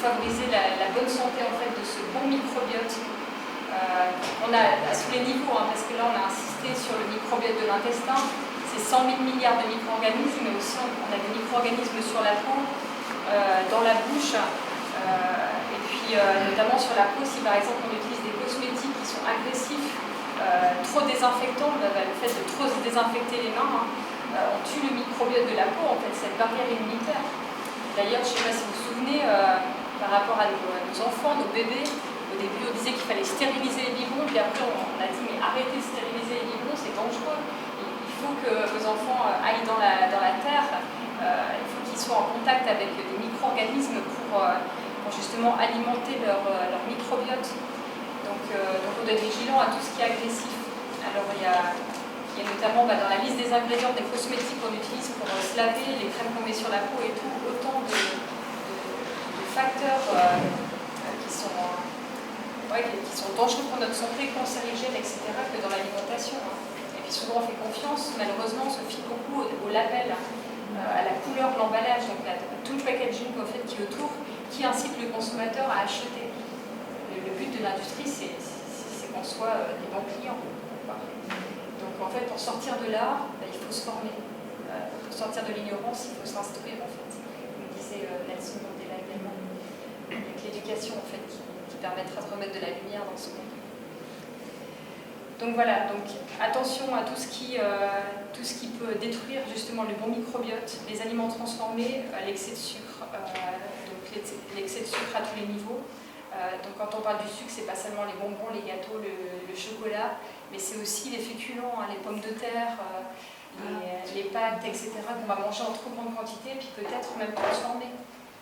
favoriser la bonne santé en fait, de ce bon microbiote. On a à tous les niveaux, hein, parce que là on a insisté sur le microbiote de l'intestin, c'est 100 000 milliards de micro-organismes, mais aussi on a des micro-organismes sur la peau, dans la bouche, et puis notamment sur la peau, si par exemple on utilise des cosmétiques qui sont agressifs, trop désinfectants, le fait de trop désinfecter les mains, on tue le microbiote de la peau, en fait, cette barrière immunitaire. D'ailleurs, je ne sais pas si vous vous souvenez, par rapport à nos enfants, nos bébés, au début on disait qu'il fallait stériliser les biberons, puis après on a dit mais arrêtez de stériliser les biberons, c'est dangereux. Il faut que vos enfants aillent dans la terre, il faut qu'ils soient en contact avec des micro-organismes pour justement alimenter leur microbiote. Donc on doit être vigilant à tout ce qui est agressif. Alors il y a notamment dans la liste des ingrédients des cosmétiques qu'on utilise pour se laver, les crèmes qu'on met sur la peau et tout, autant de facteurs qui sont dangereux pour notre santé, cancérigènes, etc., que dans l'alimentation. Et puis souvent on fait confiance, malheureusement on se fie beaucoup au label, à la couleur de l'emballage, donc tout le packaging en fait, qui est autour, qui incite le consommateur à acheter. Le but de l'industrie, c'est qu'on soit des bons clients. Donc en fait, pour sortir de là, il faut se former. Pour sortir de l'ignorance, il faut s'instruire en fait. Comme disait Nelson Mandela également. Avec l'éducation en fait qui permettra de remettre de la lumière dans ce monde. Donc voilà, donc attention à tout ce qui peut détruire justement le bon microbiote, les aliments transformés, l'excès de sucre, donc l'excès de sucre à tous les niveaux. Donc quand on parle du sucre, c'est pas seulement les bonbons, les gâteaux, le chocolat, mais c'est aussi les féculents, hein, les pommes de terre, les pâtes, etc. qu'on va manger en trop grande quantité, puis peut-être même transformer.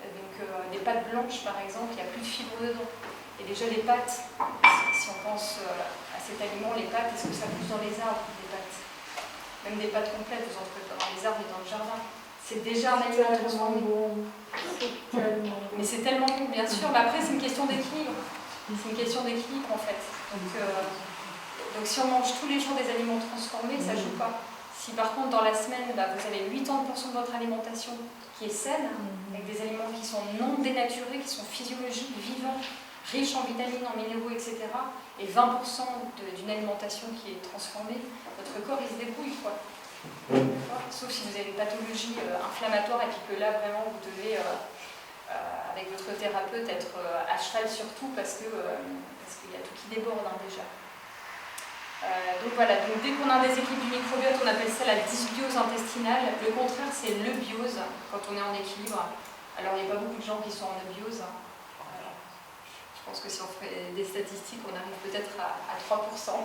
Donc des pâtes blanches par exemple, il n'y a plus de fibres dedans. Et déjà les pâtes, si on pense à cet aliment, les pâtes, est-ce que ça pousse dans les arbres, des pâtes? Même des pâtes complètes, vous en trouvez pas dans les arbres et dans le jardin. C'est déjà un aliment transformé. Mais c'est tellement bon, bien sûr. Mais après, c'est une question d'équilibre. C'est une question d'équilibre en fait. Donc si on mange tous les jours des aliments transformés, ça ne joue pas. Si par contre dans la semaine, vous avez 80% de votre alimentation qui est saine, avec des aliments qui sont non dénaturés, qui sont physiologiques, vivants, riches en vitamines, en minéraux, etc., et 20% d'une alimentation qui est transformée, votre corps il se débrouille, quoi. Sauf si vous avez une pathologie inflammatoire et puis que là vraiment vous devez, avec votre thérapeute, être à cheval sur tout parce qu'il y a tout qui déborde déjà. Donc voilà, donc dès qu'on a un déséquilibre du microbiote, on appelle ça la dysbiose intestinale. Le contraire, c'est l'eubiose, quand on est en équilibre. Alors il n'y a pas beaucoup de gens qui sont en eubiose. Je pense que si on fait des statistiques, on arrive peut-être à 3%.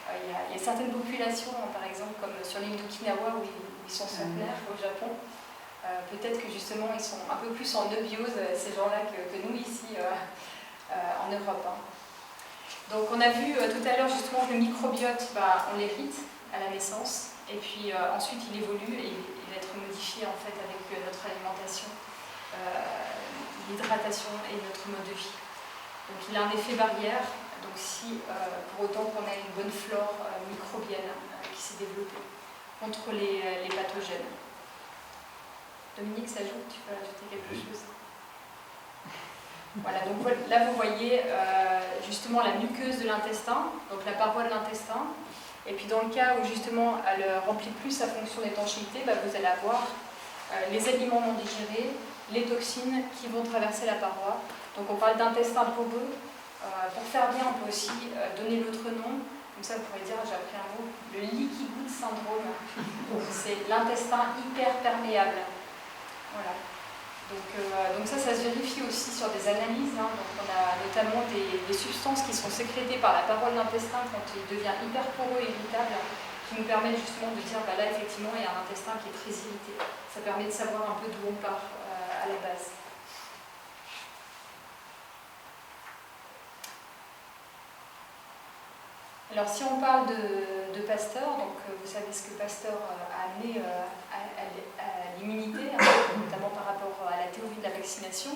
Il y a certaines populations, par exemple, comme sur l'île d'Okinawa, où ils sont centenaires au Japon. Peut-être que justement, ils sont un peu plus en eubiose, ces gens-là, que nous ici en Europe. Donc on a vu tout à l'heure justement que le microbiote, on l'hérite à la naissance, et puis ensuite il évolue et il va être modifié en fait avec notre alimentation, l'hydratation et notre mode de vie. Donc il a un effet barrière, donc si pour autant qu'on a une bonne flore microbienne qui s'est développée contre les pathogènes. Dominique, ça joue, tu peux ajouter quelque chose? Voilà, donc là vous voyez justement la muqueuse de l'intestin, donc la paroi de l'intestin, et puis dans le cas où justement elle remplit plus sa fonction d'étanchéité, vous allez avoir les aliments non digérés, les toxines qui vont traverser la paroi. Donc on parle d'intestin poreux. Pour faire bien, on peut aussi donner l'autre nom, comme ça vous pourrez dire, j'ai appris un mot, le leaky gut syndrome. C'est l'intestin hyperperméable. Voilà. Donc ça se vérifie aussi sur des analyses. Donc on a notamment des substances qui sont sécrétées par la paroi de l'intestin quand il devient hyper poreux et irritable, qui nous permettent justement de dire, là effectivement il y a un intestin qui est très irrité. Ça permet de savoir un peu d'où on part à la base. Alors si on parle de Pasteur, donc vous savez ce que Pasteur a amené à l'immunité, notamment par rapport à la théorie de la vaccination.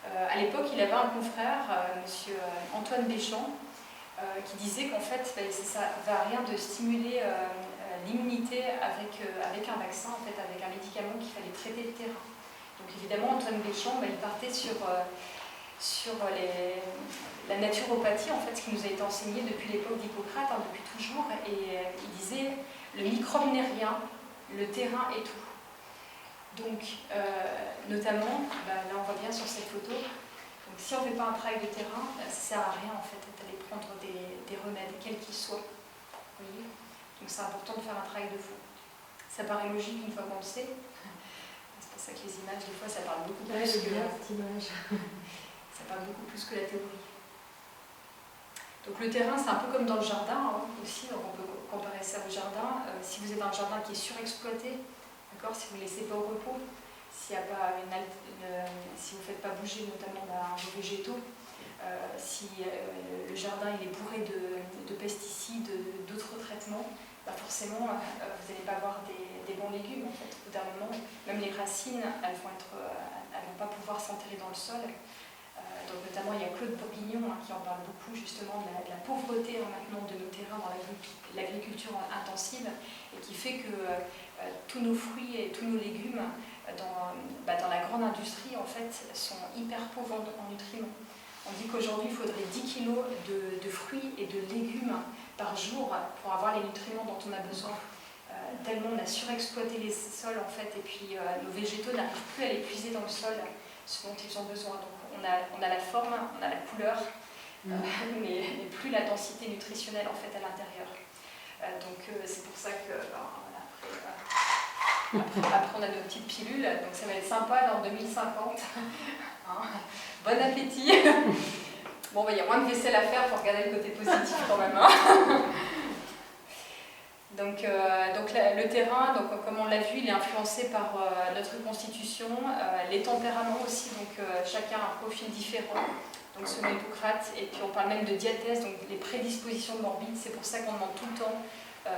À l'époque, il avait un confrère, monsieur Antoine Béchamp, qui disait qu'en fait, ça ne sert à rien de stimuler l'immunité avec un vaccin, en fait, avec un médicament qu'il fallait traiter le terrain. Donc évidemment, Antoine Béchamp, il partait sur sur la naturopathie, en fait, ce qui nous a été enseigné depuis l'époque d'Hippocrate, hein, depuis toujours, et il disait le microbe n'est rien, le terrain est tout. Donc, notamment, là on voit bien sur cette photo, donc, si on ne fait pas un travail de terrain, ça ne sert à rien en fait d'aller prendre des remèdes, quels qu'ils soient. Vous voyez ? Donc c'est important de faire un travail de fond. Ça paraît logique une fois qu'on le sait. C'est pour ça que les images, des fois, ça parle beaucoup plus que ça parle beaucoup plus que la théorie. Donc le terrain, c'est un peu comme dans le jardin hein, aussi, donc on peut comparer ça au jardin. Si vous êtes dans un jardin qui est surexploité, d'accord, si vous ne le laissez pas au repos, s'il y a pas si vous ne faites pas bouger notamment vos végétaux, si le jardin il est bourré de pesticides, d'autres traitements, forcément vous n'allez pas avoir des bons légumes en fait. Au bout d'un moment, même les racines, elles vont pas pouvoir s'enterrer dans le sol. Donc notamment il y a Claude Bourguignon qui en parle beaucoup justement de la pauvreté maintenant de nos terrains dans l'agriculture intensive et qui fait que tous nos fruits et tous nos légumes dans la grande industrie en fait sont hyper pauvres en nutriments. On dit qu'aujourd'hui il faudrait 10 kg de fruits et de légumes par jour pour avoir les nutriments dont on a besoin. Tellement on a surexploité les sols en fait et puis nos végétaux n'arrivent plus à les puiser dans le sol ce dont ils ont besoin. Donc on a la forme, on a la couleur, mais plus la densité nutritionnelle en fait à l'intérieur. Donc c'est pour ça que après on a nos petites pilules, donc ça va être sympa dans 2050. Hein, bon appétit. Bon, il y a moins de vaisselle à faire pour regarder le côté positif quand même. Hein. Donc le terrain, comme on l'a vu, il est influencé par notre constitution, les tempéraments aussi, donc chacun a un profil différent, donc selon Hippocrate, et puis on parle même de diathèse, donc les prédispositions morbides, c'est pour ça qu'on demande tout le temps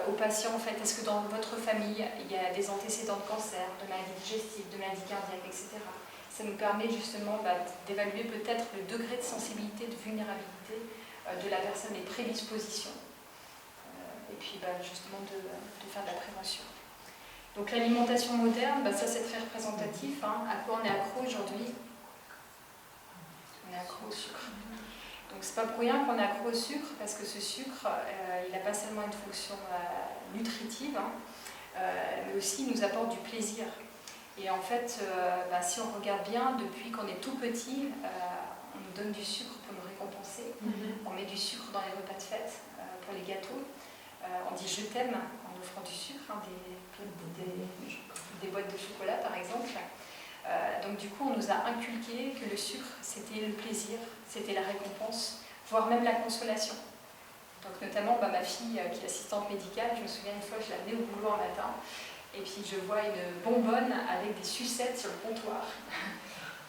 aux patients, en fait, est-ce que dans votre famille, il y a des antécédents de cancer, de maladies digestives, de maladies cardiaques, etc. Ça nous permet justement d'évaluer peut-être le degré de sensibilité, de vulnérabilité de la personne, les prédispositions. Et puis justement de faire de la prévention. Donc l'alimentation moderne, ça c'est très représentatif. Hein. À quoi on est accro aujourd'hui? On est accro au sucre. Donc c'est pas pour rien qu'on est accro au sucre, parce que ce sucre, il n'a pas seulement une fonction nutritive, hein, mais aussi il nous apporte du plaisir. Et en fait, si on regarde bien, depuis qu'on est tout petit, on nous donne du sucre pour nous récompenser. On met du sucre dans les repas de fête, pour les gâteaux. On dit je t'aime en offrant du sucre, hein, des boîtes de chocolat par exemple. Donc du coup on nous a inculqué que le sucre c'était le plaisir, c'était la récompense, voire même la consolation. Donc notamment ma fille qui est assistante médicale, je me souviens une fois je l'amenais au boulot un matin et puis je vois une bonbonne avec des sucettes sur le comptoir.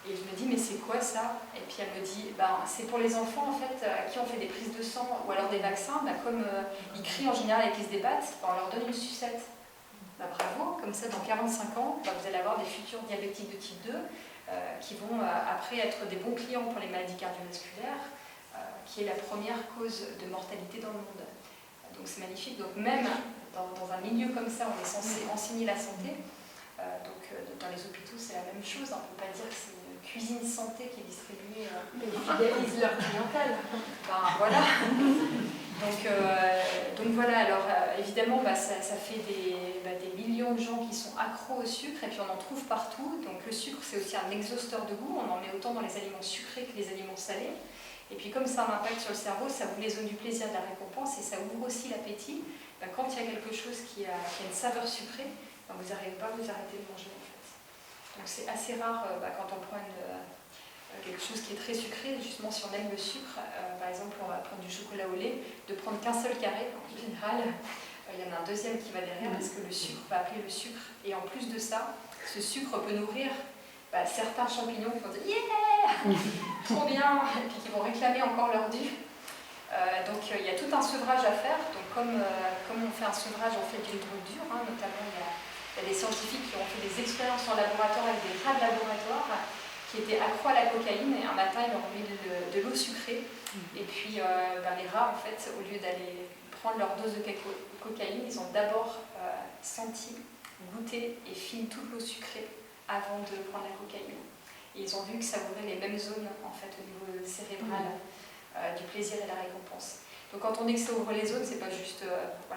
Et je me dis, mais c'est quoi ça? Et puis elle me dit, c'est pour les enfants en fait, à qui on fait des prises de sang ou alors des vaccins, comme ils crient en général et qu'ils se débattent, on leur donne une sucette. Bravo, comme ça dans 45 ans, vous allez avoir des futurs diabétiques de type 2 qui vont après être des bons clients pour les maladies cardiovasculaires, qui est la première cause de mortalité dans le monde. Donc c'est magnifique. Donc même dans un milieu comme ça, on est censé enseigner la santé. Dans les hôpitaux, c'est la même chose. On ne peut pas dire que c'est une cuisine santé qui est distribuée. Mais ils fidélisent leur clientèle. Voilà. Donc voilà, alors évidemment, ça fait des millions de gens qui sont accros au sucre et puis on en trouve partout. Donc le sucre, c'est aussi un exhausteur de goût. On en met autant dans les aliments sucrés que les aliments salés. Et puis comme ça a un impact sur le cerveau, ça vous les donne du plaisir, de la récompense et ça ouvre aussi l'appétit. Quand il y a quelque chose qui a une saveur sucrée, vous n'arrivez pas à vous arrêter de manger en fait. Donc c'est assez rare quand on prend quelque chose qui est très sucré, justement si on aime le sucre, par exemple on va prendre du chocolat au lait, de prendre qu'un seul carré en général, il y en a un deuxième qui va derrière parce que le sucre va appeler le sucre. Et en plus de ça, ce sucre peut nourrir certains champignons qui vont dire yeah, trop bien, et puis qui vont réclamer encore leur dû. Donc il y a tout un sevrage à faire. Donc comme on fait un sevrage, on fait d'une drogue dure, hein, notamment il y a des scientifiques qui ont fait des expériences en laboratoire avec des rats de laboratoire qui étaient accros à la cocaïne et un matin ils leur ont mis de l'eau sucrée et puis les rats en fait au lieu d'aller prendre leur dose de cocaïne ils ont d'abord senti, goûté et fini toute l'eau sucrée avant de prendre la cocaïne. Et ils ont vu que ça ouvrait les mêmes zones en fait, au niveau cérébral du plaisir et de la récompense. Donc quand on dit que ça ouvre les zones, c'est pas juste,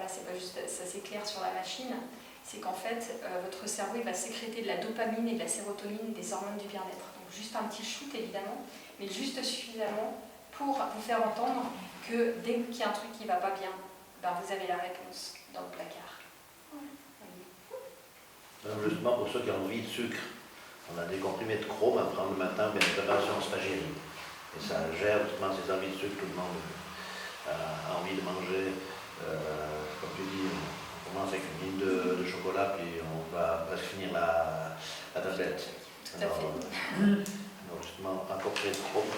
c'est pas juste ça s'éclaire sur la machine, c'est qu'en fait votre cerveau il va sécréter de la dopamine et de la sérotonine, des hormones du bien-être. Donc juste un petit shoot évidemment, mais juste suffisamment pour vous faire entendre que dès qu'il y a un truc qui ne va pas bien, ben vous avez la réponse dans le placard. Justement, pour ceux qui ont envie de sucre, on a des comprimés de chrome à prendre le matin, bien une préparation en spaghetti. Et ça gère justement ces envies de sucre, tout le monde a envie de manger, comme tu dis, on commence avec une ligne de chocolat, puis on va presque finir la tablette. Tout à fait. Donc justement, un comprimé de chrome,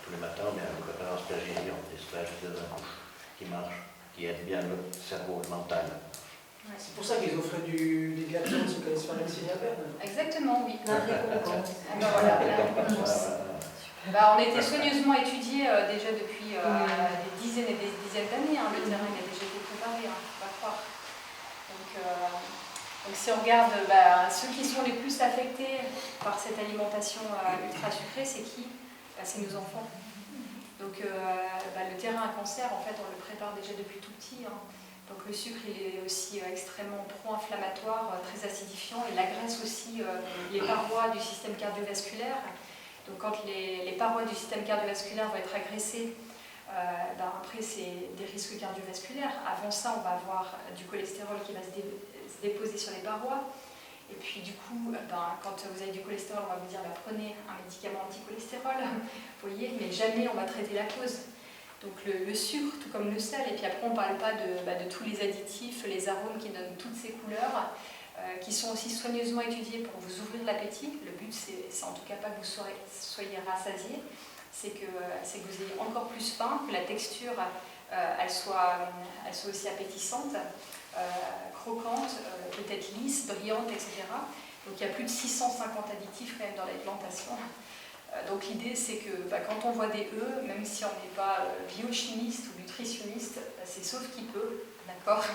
tous les matins, bien, on prépare en spaghetti, on extrait dans un couche qui marche, qui aide bien le cerveau, le mental. Ouais. C'est pour ça qu'ils offrent des gâteaux, ceux qui se faire une à perdre. Exactement, oui. La récompense. Voilà, la récompense. On a été soigneusement étudiés déjà depuis des dizaines et des dizaines d'années. Le terrain a déjà été préparé, il ne faut pas croire. Donc si on regarde ceux qui sont les plus affectés par cette alimentation ultra sucrée, c'est qui? C'est nos enfants. Donc le terrain à cancer, en fait, on le prépare déjà depuis tout petit. Donc le sucre, il est aussi extrêmement pro-inflammatoire, très acidifiant. Il agresse aussi les parois du système cardiovasculaire. Donc quand les parois du système cardiovasculaire vont être agressées, après c'est des risques cardiovasculaires. Avant ça, on va avoir du cholestérol qui va se déposer sur les parois. Et puis du coup, quand vous avez du cholestérol, on va vous dire prenez un médicament anti-cholestérol, vous voyez, mais jamais on va traiter la cause. Donc le sucre, tout comme le sel, et puis après on ne parle pas de tous les additifs, les arômes qui donnent toutes ces couleurs, qui sont aussi soigneusement étudiés pour vous ouvrir l'appétit. Le but, c'est en tout cas pas que vous soyez rassasié, c'est que vous ayez encore plus faim, que la texture elle soit aussi appétissante, croquante, peut-être lisse, brillante, etc. Donc il y a plus de 650 additifs quand même dans l'alimentation. Donc l'idée c'est que quand on voit des œufs, même si on n'est pas biochimiste ou nutritionniste, c'est sauf qui peut, d'accord.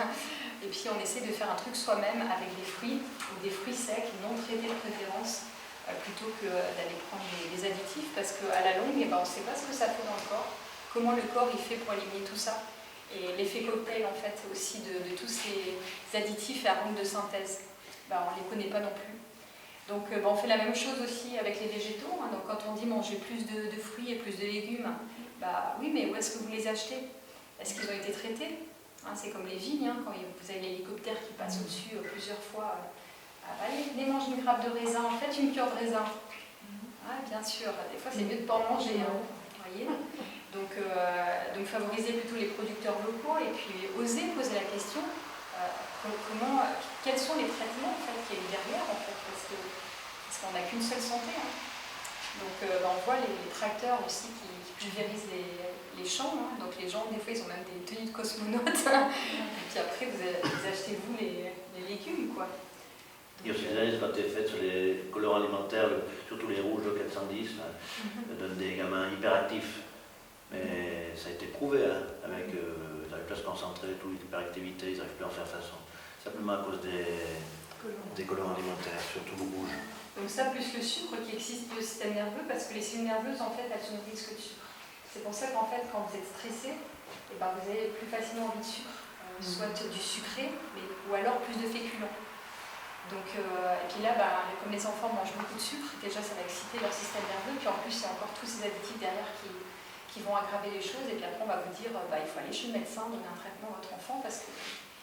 Et puis on essaie de faire un truc soi-même avec des fruits, ou des fruits secs, non traités de préférence, plutôt que d'aller prendre des additifs, parce qu'à la longue, on ne sait pas ce que ça fait dans le corps, comment le corps il fait pour éliminer tout ça. Et l'effet cocktail en fait aussi de tous ces additifs et arômes de synthèse, on ne les connaît pas non plus. Donc on fait la même chose aussi avec les végétaux. Donc quand on dit manger plus de fruits et plus de légumes, oui, mais où est-ce que vous les achetez? Est-ce qu'ils ont été traités? C'est comme les vignes, quand vous avez l'hélicoptère qui passe au-dessus plusieurs fois. Allez, venez manger une grappe de raisin, faites une cure de raisin. Bien sûr, des fois c'est mieux de ne pas en manger. Voyez, donc favoriser plutôt les producteurs locaux et puis oser poser la question quels sont les traitements en fait, qu'il y a eu derrière en fait, parce qu'on n'a qu'une seule santé. Donc on voit les tracteurs aussi qui pulvérisent les champs. Donc les gens des fois ils ont même des tenues de cosmonautes. Et puis après vous achetez vous les légumes quoi. Il y a aussi des analyses qui ont été faites sur les colorants alimentaires, surtout les rouges au 410, donnent des gamins hyperactifs. Mais ça a été prouvé, avec ils n'arrivent plus à se concentrer, toute l'hyperactivité, ils n'arrivent plus à en faire façon. Simplement à cause des colorants alimentaires, surtout le rouge. Donc ça, plus le sucre qui existe au système nerveux, parce que les cellules nerveuses, en fait, elles se nourrissent que de sucre. C'est pour ça qu'en fait, quand vous êtes stressé, vous avez plus facilement envie de sucre, soit du sucré, ou alors plus de féculents. Donc, et puis là, comme les enfants mangent beaucoup de sucre, déjà ça va exciter leur système nerveux, puis en plus, il y a encore tous ces additifs derrière qui vont aggraver les choses, et puis après on va vous dire il faut aller chez le médecin, donner un traitement à votre enfant parce qu'il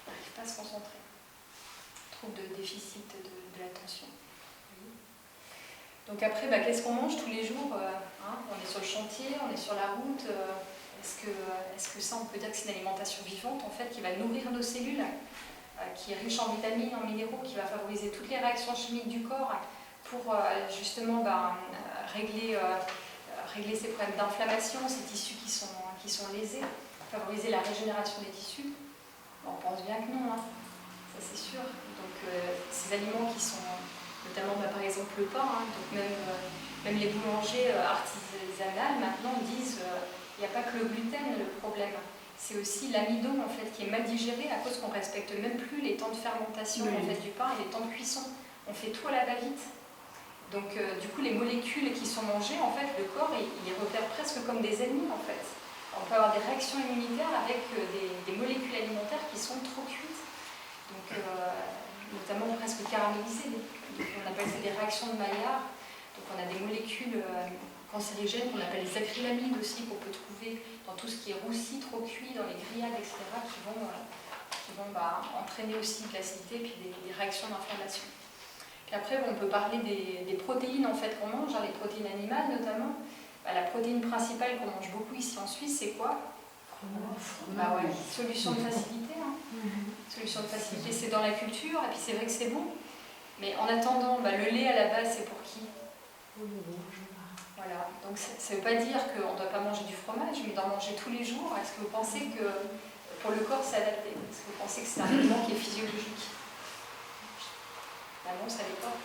n'arrive pas à se concentrer. Trouble de déficit de l'attention. Donc après, qu'est-ce qu'on mange tous les jours? On est sur le chantier, on est sur la route. Est-ce que ça, on peut dire que c'est une alimentation vivante en fait, qui va nourrir nos cellules, qui est riche en vitamines, en minéraux, qui va favoriser toutes les réactions chimiques du corps pour justement régler ces problèmes d'inflammation, ces tissus qui sont lésés, favoriser la régénération des tissus? On pense bien que non, ça c'est sûr. Donc ces aliments qui sont, notamment par exemple le pain, donc même les boulangers artisanales maintenant disent il n'y a pas que le gluten le problème, c'est aussi l'amidon en fait, qui est mal digéré à cause qu'on ne respecte même plus les temps de fermentation en fait, du pain et les temps de cuisson. On fait tout à la va-vite. Donc du coup, les molécules qui sont mangées, en fait, le corps, il les repère presque comme des ennemis, en fait. On peut avoir des réactions immunitaires avec des molécules alimentaires qui sont trop cuites, donc notamment presque caramélisées. Donc, on appelle ça des réactions de Maillard. Donc on a des molécules cancérigènes qu'on appelle les acrylamides aussi, qu'on peut trouver dans tout ce qui est roussi, trop cuit, dans les grillades, etc., qui vont entraîner aussi de l'acidité et puis des réactions d'inflammation. Puis après, on peut parler des protéines en fait, qu'on mange, les protéines animales notamment. La protéine principale qu'on mange beaucoup ici en Suisse, c'est quoi? Solution de facilité. Solution de facilité, c'est dans la culture, et puis c'est vrai que c'est bon. Mais en attendant, le lait à la base, c'est pour qui? Voilà. Donc ça ne veut pas dire qu'on ne doit pas manger du fromage, mais d'en manger tous les jours. Est-ce que vous pensez que pour le corps, c'est adapté? Est-ce que vous pensez que c'est un aliment qui est physiologique? Non, ça l'est pas.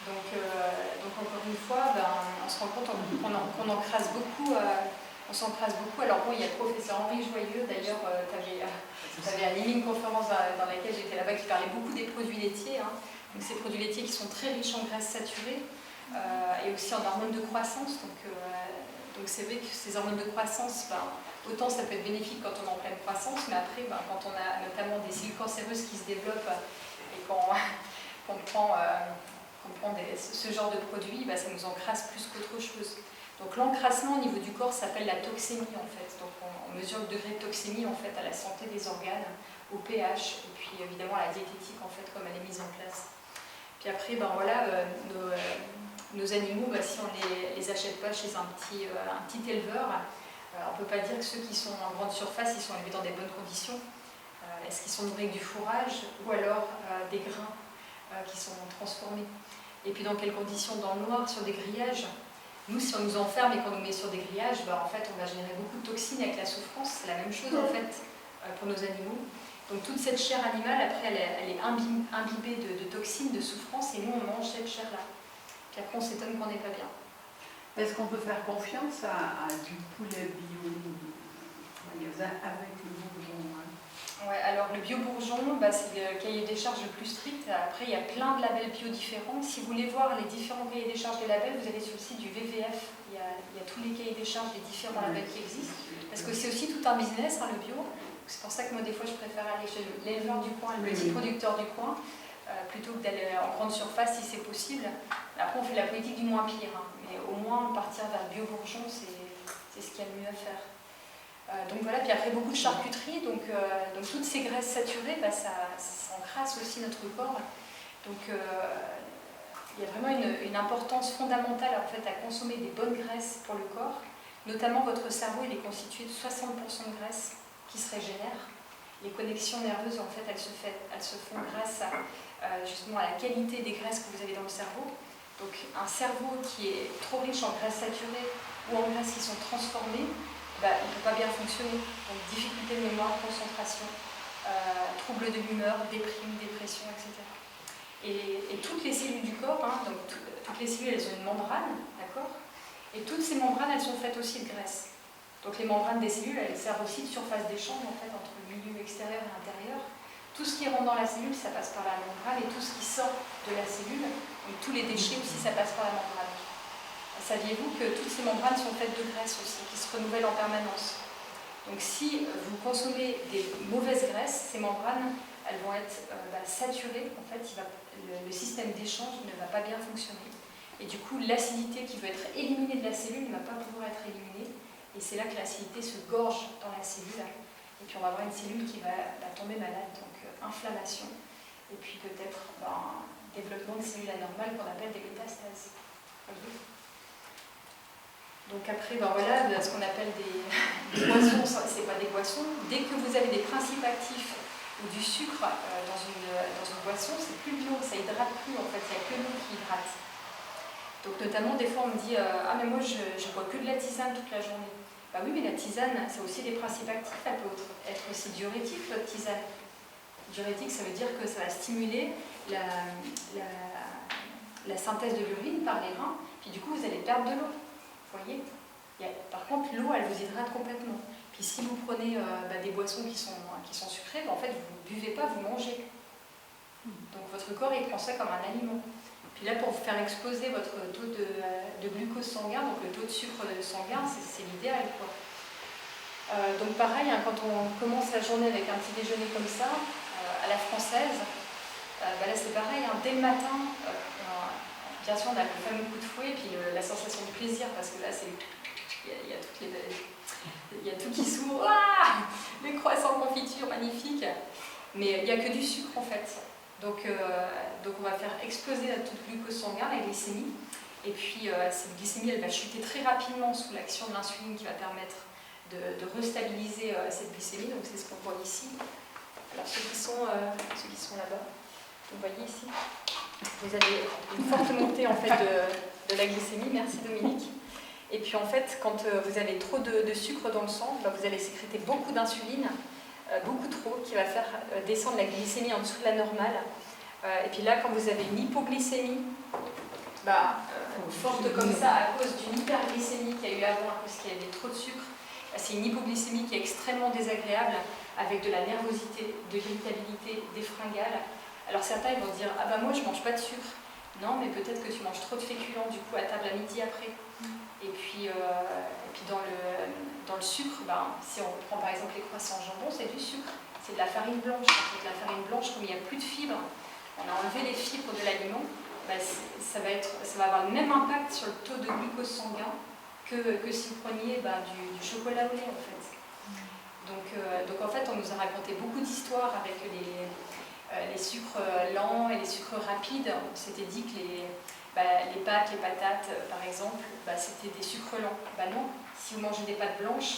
Donc encore une fois, on se rend compte qu'on encrasse beaucoup. On s'encrasse beaucoup. Alors bon, il y a le professeur Henri Joyeux, d'ailleurs, tu avais animé une conférence dans laquelle j'étais là-bas qui parlait beaucoup des produits laitiers. Donc ces produits laitiers qui sont très riches en graisses saturées et aussi en hormones de croissance. Donc c'est vrai que ces hormones de croissance, autant ça peut être bénéfique quand on est en pleine croissance, mais après, quand on a notamment des cellules cancéreuses qui se développent et qu'on prend ce genre de produits, ça nous encrasse plus qu'autre chose. Donc l'encrassement au niveau du corps s'appelle la toxémie en fait. Donc on mesure le degré de toxémie en fait à la santé des organes, au pH et puis évidemment à la diététique en fait comme elle est mise en place. Puis après nos animaux, si on les achète pas chez un petit éleveur, on peut pas dire que ceux qui sont en grande surface ils sont élevés dans des bonnes conditions. Est-ce qu'ils sont nourris avec du fourrage ou alors des grains qui sont transformés? Et puis dans quelles conditions? Dans le noir, sur des grillages. Nous, si on nous enferme et qu'on nous met sur des grillages, en fait, on va générer beaucoup de toxines avec la souffrance. C'est la même chose, en fait, pour nos animaux. Donc, toute cette chair animale, après, elle est imbibée de toxines, de souffrance, et nous, on mange cette chair-là. Puis après, on s'étonne qu'on n'est pas bien. Est-ce qu'on peut faire confiance à du poulet bio avec le bourgeon? Ouais, alors le bio-bourgeon, c'est le cahier des charges le plus strict. Après, il y a plein de labels bio différents. Si vous voulez voir les différents cahiers des charges des labels, vous allez sur le site du WWF. Il y a tous les cahiers des charges des différents labels qui existent. Parce que c'est aussi tout un business, le bio. C'est pour ça que moi, des fois, je préfère aller chez l'éleveur du coin, le petit producteur du coin, plutôt que d'aller en grande surface si c'est possible. Après, on fait la politique du moins pire. Mais au moins, partir vers le bio-bourgeon, c'est ce qu'il y a de mieux à faire. Donc voilà, puis après beaucoup de charcuterie, donc toutes ces graisses saturées, ça encrasse aussi notre corps. Donc il y a vraiment une importance fondamentale en fait, à consommer des bonnes graisses pour le corps. Notamment votre cerveau, il est constitué de 60% de graisse qui se régénère. Les connexions nerveuses, en fait, elles se font grâce justement à la qualité des graisses que vous avez dans le cerveau. Donc un cerveau qui est trop riche en graisses saturées ou en graisses qui sont transformées, il ne peut pas bien fonctionner. Donc difficulté de mémoire, concentration, troubles de l'humeur, dépression, etc. Et toutes les cellules du corps, donc toutes les cellules, elles ont une membrane, d'accord? Et toutes ces membranes, elles sont faites aussi de graisse. Donc les membranes des cellules, elles servent aussi de surface d'échange en fait, entre le milieu extérieur et intérieur. Tout ce qui rentre dans la cellule, ça passe par la membrane, et tout ce qui sort de la cellule, donc tous les déchets aussi, ça passe par la membrane. Saviez-vous que toutes ces membranes sont faites de graisse aussi, qui se renouvellent en permanence? Donc si vous consommez des mauvaises graisses, ces membranes, elles vont être saturées. En fait, le système d'échange ne va pas bien fonctionner. Et du coup, l'acidité qui veut être éliminée de la cellule ne va pas pouvoir être éliminée. Et c'est là que l'acidité se gorge dans la cellule. Et puis on va avoir une cellule qui va tomber malade, donc inflammation. Et puis peut-être développement de cellules anormales qu'on appelle des métastases. Donc après, voilà, ce qu'on appelle des boissons, c'est pas des boissons. Dès que vous avez des principes actifs ou du sucre dans une boisson, c'est plus de l'eau, ça hydrate plus en fait, il n'y a que l'eau qui hydrate. Donc notamment, des fois on me dit ah mais moi je bois que de la tisane toute la journée. Bah oui, mais la tisane, c'est aussi des principes actifs, elle peut être aussi diurétique, votre tisane. Diurétique, ça veut dire que ça va stimuler la synthèse de l'urine par les reins, puis du coup vous allez perdre de l'eau. Vous voyez, par contre, l'eau, elle vous hydrate complètement. Puis si vous prenez des boissons qui sont sucrées, en fait, vous ne buvez pas, vous mangez. Donc votre corps, il prend ça comme un aliment. Puis là, pour faire exploser votre taux de glucose sanguin, donc le taux de sucre sanguin, c'est l'idéal, quoi. Donc pareil, hein, quand on commence la journée avec un petit déjeuner comme ça, à la française, là c'est pareil, hein, dès le matin, bien sûr on a le fameux coup de fouet et puis la sensation de plaisir, parce que là il y a tout qui s'ouvre, les croissants confiture magnifiques, mais il n'y a que du sucre en fait. Donc on va faire exploser notre taux de glucose sanguin, la glycémie, et puis cette glycémie elle va chuter très rapidement sous l'action de l'insuline qui va permettre de restabiliser cette glycémie, donc c'est ce qu'on voit ici. Alors ceux qui sont là-bas, vous voyez ici, vous avez une forte montée en fait de la glycémie, merci Dominique. Et puis en fait, quand vous avez trop de sucre dans le sang, vous allez sécréter beaucoup d'insuline, beaucoup trop, qui va faire descendre la glycémie en dessous de la normale. Et puis là, quand vous avez une hypoglycémie, forte comme ça à cause d'une hyperglycémie qu'il y a eu avant, à cause qu'il y avait trop de sucre, c'est une hypoglycémie qui est extrêmement désagréable, avec de la nervosité, de l'irritabilité, des fringales. Alors certains vont dire « Ah bah moi je mange pas de sucre ». Non, mais peut-être que tu manges trop de féculents du coup à table à midi après. Et puis dans le sucre, si on prend par exemple les croissants au jambon, c'est du sucre, c'est de la farine blanche. En fait, la farine blanche, comme il n'y a plus de fibres, on a enlevé les fibres de l'aliment, ça va avoir le même impact sur le taux de glucose sanguin que si vous preniez du chocolat au lait en fait. Donc en fait on nous a raconté beaucoup d'histoires avec les sucres lents et les sucres rapides. On s'était dit que les pâtes, les patates par exemple, c'était des sucres lents. Non, si vous mangez des pâtes blanches,